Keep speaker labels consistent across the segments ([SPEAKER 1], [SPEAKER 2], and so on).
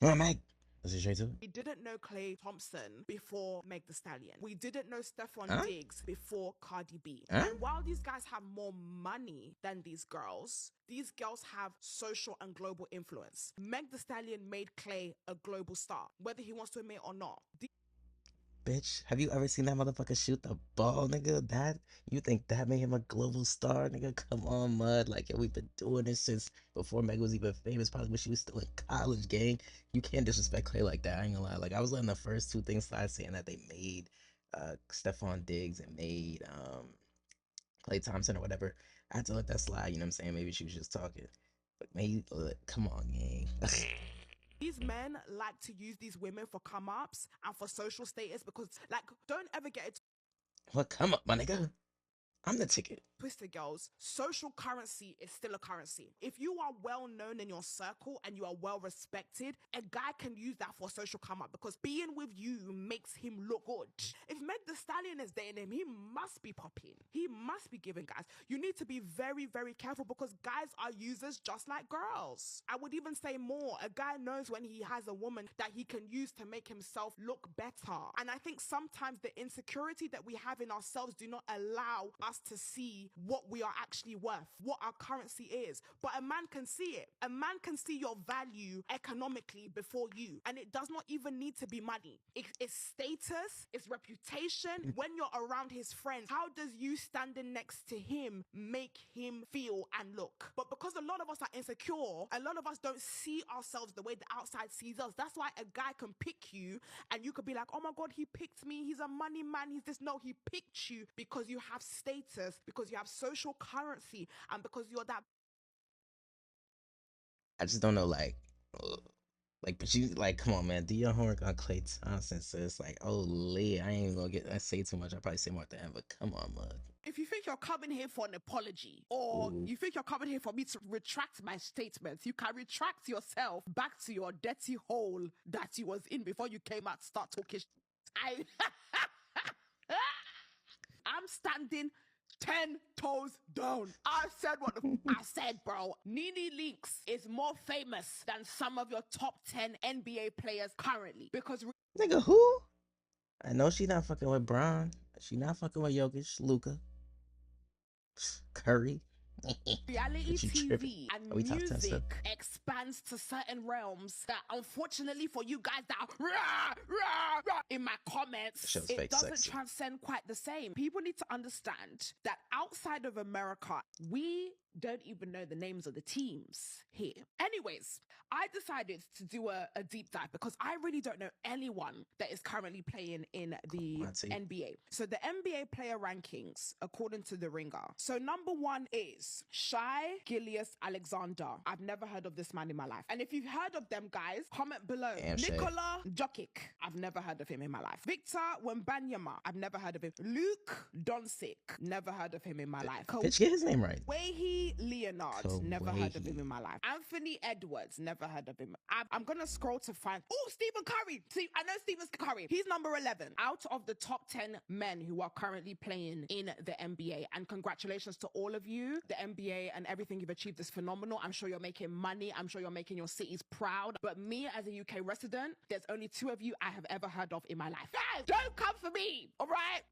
[SPEAKER 1] Oh, Meg. Let's get straight to it.
[SPEAKER 2] We didn't know Klay Thompson before Meg the Stallion. We didn't know Stephon
[SPEAKER 1] Huh?
[SPEAKER 2] Diggs before Cardi B.
[SPEAKER 1] Huh?
[SPEAKER 2] And while these guys have more money than these girls have social and global influence. Meg the Stallion made Klay a global star, whether he wants to admit it or not.
[SPEAKER 1] Bitch, have you ever seen that motherfucker shoot the ball, nigga? That you think that made him a global star, nigga? Come on, mud. Like, yo, we've been doing this since before Meg was even famous, probably when she was still in college, gang. You can't disrespect Clay like that. I ain't gonna lie. Like, I was letting the first two things slide, saying that they made Stephon Diggs and made Clay Thompson or whatever. I had to let that slide, you know what I'm saying? Maybe she was just talking. But maybe come on, gang.
[SPEAKER 2] These men like to use these women for come ups and for social status because, like, don't ever get it
[SPEAKER 1] What come up, my nigga? I'm the ticket.
[SPEAKER 2] twisted, girls. Social currency is still a currency. If you are well known in your circle and you are well respected, a guy can use that for social come up because being with you makes him look good. If Meg the Stallion is dating him, he must be popping. He must be giving guys. You need to be very, very careful because guys are users just like girls. I would even say more. A guy knows when he has a woman that he can use to make himself look better. And I think sometimes the insecurity that we have in ourselves do not allow us to see what we are actually worth, what our currency is. But a man can see it. A man can see your value economically before you. And it does not even need to be money. It's status, it's reputation. When you're around his friends, how does you standing next to him make him feel and look? But because a lot of us are insecure, a lot of us don't see ourselves the way the outside sees us. That's why a guy can pick you and you could be like, oh my God, he picked me. He's a money man. He's this. No, he picked you because you have status, because you have social currency, and because you're that.
[SPEAKER 1] I just don't know, like, but you like, come on, man, do your homework on Clay Thompson. So it's like, oh, Lee, I ain't even gonna I say too much. I probably say more at the end, but come on, mud.
[SPEAKER 2] If you think you're coming here for an apology or
[SPEAKER 1] Ooh,
[SPEAKER 2] you think you're coming here for me to retract my statements, you can retract yourself back to your dirty hole that you was in before you came out to start talking. I I'm standing 10 toes down. I said what I said, bro. Nene Leakes is more famous than some of your top 10 NBA players currently because
[SPEAKER 1] nigga, who? I know she not fucking with Braun. She not fucking with Jokic, Luca, Curry.
[SPEAKER 2] reality
[SPEAKER 1] But you tripping?
[SPEAKER 2] TV
[SPEAKER 1] Are
[SPEAKER 2] and
[SPEAKER 1] we top 10
[SPEAKER 2] music
[SPEAKER 1] still?
[SPEAKER 2] expands to certain realms that unfortunately for you guys that are rah, rah, rah, in my
[SPEAKER 1] That
[SPEAKER 2] comments,
[SPEAKER 1] shit was
[SPEAKER 2] it
[SPEAKER 1] fake
[SPEAKER 2] doesn't
[SPEAKER 1] sexy.
[SPEAKER 2] transcend quite the same. People need to understand that outside of America, we don't even know the names of the teams here. Anyways, I decided to do a deep dive because I really don't know anyone that is currently playing in the
[SPEAKER 1] Monty.
[SPEAKER 2] NBA. So the NBA player rankings, according to the Ringer. So number one is Shy Gilius Alexander. I've never heard of this man in my life. And if you've heard of them, guys, comment below.
[SPEAKER 1] Damn, Shay.
[SPEAKER 2] Nikola Jokic. I've never heard of him in my life. Victor Wembanyama. I've never heard of him. Luke Doncic. Never heard of him in my life.
[SPEAKER 1] Bitch, get his name right.
[SPEAKER 2] Kawhi Leonard, never heard of him
[SPEAKER 1] Kawhi.
[SPEAKER 2] in my life. Anthony Edwards, never heard of him. I'm gonna scroll to find. Oh, Stephen Curry. See, I know Stephen Curry. He's number 11 out of the top 10 men who are currently playing in the NBA. And congratulations to all of you. The NBA and everything you've achieved is phenomenal. I'm sure you're making money. I'm sure you're making your cities proud. But me, as a UK resident, there's only two of you I have ever heard of in my life. Guys, don't come for me. All right.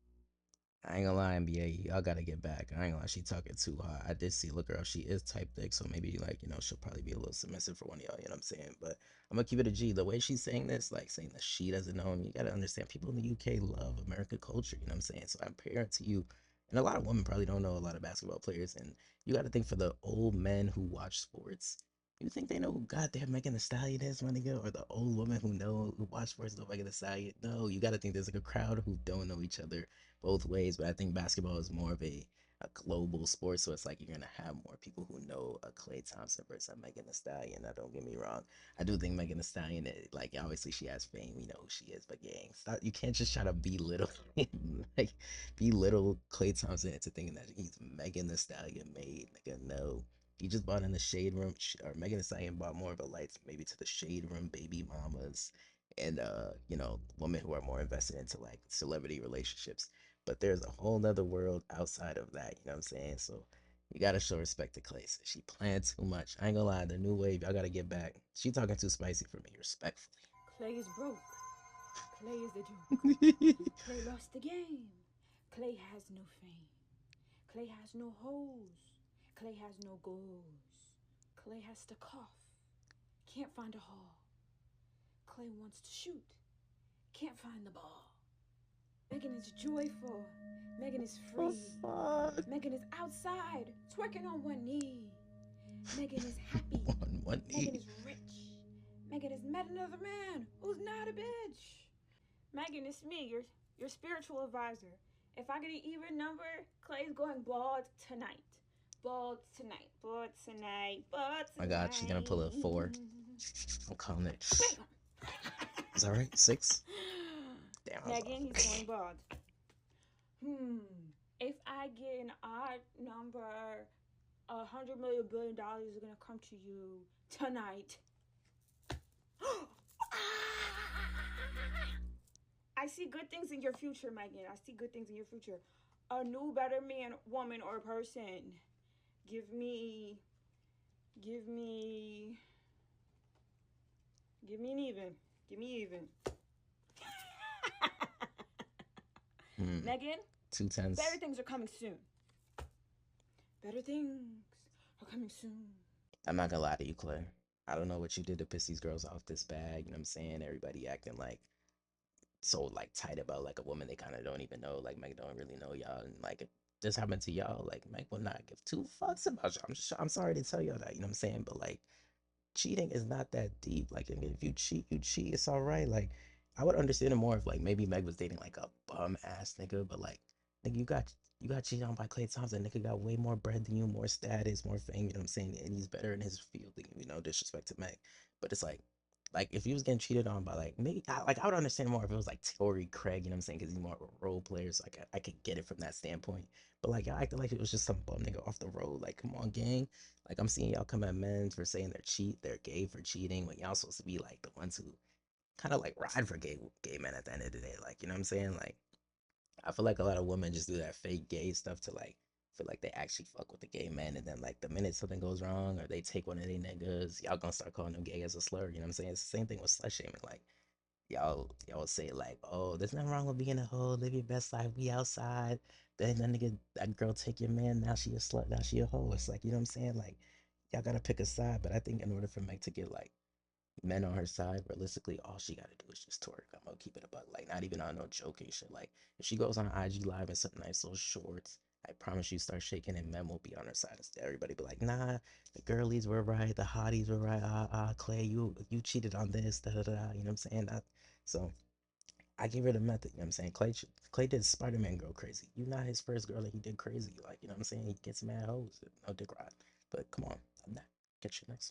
[SPEAKER 1] I ain't gonna lie, NBA, y'all gotta get back. I ain't gonna lie, she talking too hard. I did see, look her up, she is type thick, so maybe, like, she'll probably be a little submissive for one of y'all, you know what I'm saying? But I'm gonna keep it a G. The way she's saying this, like, saying that she doesn't know him, you gotta understand, people in the UK love American culture, you know what I'm saying? So I'm comparing to you, and a lot of women probably don't know a lot of basketball players, and you gotta think for the old men who watch sports, you think they know who goddamn Megan Thee Stallion is, my nigga? Or the old woman who watch sports know Megan Thee Stallion? No, you gotta think there's like a crowd who don't know each other both ways, but I think basketball is more of a global sport, so it's like you're gonna have more people who know a Klay Thompson versus a Megan Thee Stallion. Now, don't get me wrong, I do think Megan Thee Stallion, like obviously she has fame, we know who she is, but gang, stop, you can't just try to belittle like belittle Klay Thompson into thinking that he's Megan Thee Stallion made. Nigga, no. He just bought in the shade room, or Megan Thee Stallion bought more of a lights maybe to the shade room baby mamas and women who are more invested into like celebrity relationships, but there's a whole nother world outside of that, you know what I'm saying? So You gotta show respect to Klay. She playing too much. I ain't gonna lie, the new wave, y'all gotta get back. She talking too spicy for me, respectfully.
[SPEAKER 3] Klay is broke. Klay is a joke. Klay lost the game. Klay has no fame. Klay has no hoes. Klay has no goals. Klay has to cough. Can't find a hall. Klay wants to shoot. Can't find the ball. Megan is joyful. Megan is
[SPEAKER 1] Oh
[SPEAKER 3] free.
[SPEAKER 1] fuck.
[SPEAKER 3] Megan is outside, twerking on one knee. Megan is happy.
[SPEAKER 1] On one
[SPEAKER 3] Megan
[SPEAKER 1] knee.
[SPEAKER 3] is rich. Megan has met another man who's not a bitch. Megan, it's me, your spiritual advisor. If I get an even number, Klay's going bald tonight. Bald tonight. Bald tonight. Bald
[SPEAKER 1] My God, she's gonna
[SPEAKER 3] tonight.
[SPEAKER 1] pull a 4. I'm calling it.
[SPEAKER 3] Bam!
[SPEAKER 1] Is that right? 6? Damn, I was
[SPEAKER 3] Megan, he's
[SPEAKER 1] off.
[SPEAKER 3] going bald. If I get an odd number, $100 million is gonna come to you tonight. I see good things in your future, Megan. I see good things in your future. A new, better man, woman, or person. Give me, give me, give me an even. Give me even. Megan,
[SPEAKER 1] 2
[SPEAKER 3] better
[SPEAKER 1] tenths.
[SPEAKER 3] things are coming soon. Better things are coming soon.
[SPEAKER 1] I'm not gonna lie to you, Klay. I don't know what you did to piss these girls off this bad. You know what I'm saying? Everybody acting like so like tight about like a woman they kind of don't even know. Like Meg don't really know y'all, and like if this happened to y'all, like Meg will not give two fucks about y'all. I'm sorry to tell y'all that. You know what I'm saying? But like cheating is not that deep. Like if you cheat, you cheat. It's all right. Like I would understand it more if like maybe Meg was dating like a bum ass nigga, but like nigga, you got cheated on by Klay Thompson. Nigga got way more bread than you, more status, more fame. You know what I'm saying? And he's better in his field than you. You know, disrespect to Meg, but it's like if he was getting cheated on by like maybe like I would understand more if it was like Tory Craig. You know what I'm saying? Because he's more of a role player, so like I could get it from that standpoint. But like y'all acting like it was just some bum nigga off the road. Like come on, gang. Like I'm seeing y'all come at men for saying they're gay for cheating when y'all supposed to be like the ones who kind of like ride for gay men at the end of the day. Like you know what I'm saying? Like I feel like a lot of women just do that fake gay stuff to like feel like they actually fuck with the gay men, and then like the minute something goes wrong or they take one of they niggas, y'all gonna start calling them gay as a slur. You know what I'm saying? It's the same thing with slut shaming. Like y'all say like, oh, there's nothing wrong with being a hoe, live your best life, we outside. Then that nigga, that girl take your man, now she a slut, now she a hoe. It's like, you know what I'm saying? Like, y'all gotta pick a side. But I think in order for Meg to get like men on her side, realistically, all she gotta do is just twerk. I'm gonna keep it a buck. Like, not even on no joking shit. Like, if she goes on IG live in some nice little shorts, I promise you start shaking and men will be on her side. Everybody be like, nah, the girlies were right, the hotties were right. Klay, you cheated on this, da da da. You know what I'm saying? So I give her the method. You know what I'm saying? Klay did Spider Man girl crazy. You not his first girl that he did crazy. Like you know what I'm saying? He gets mad hoes, no dick ride. But come on, I'm not. Get you next.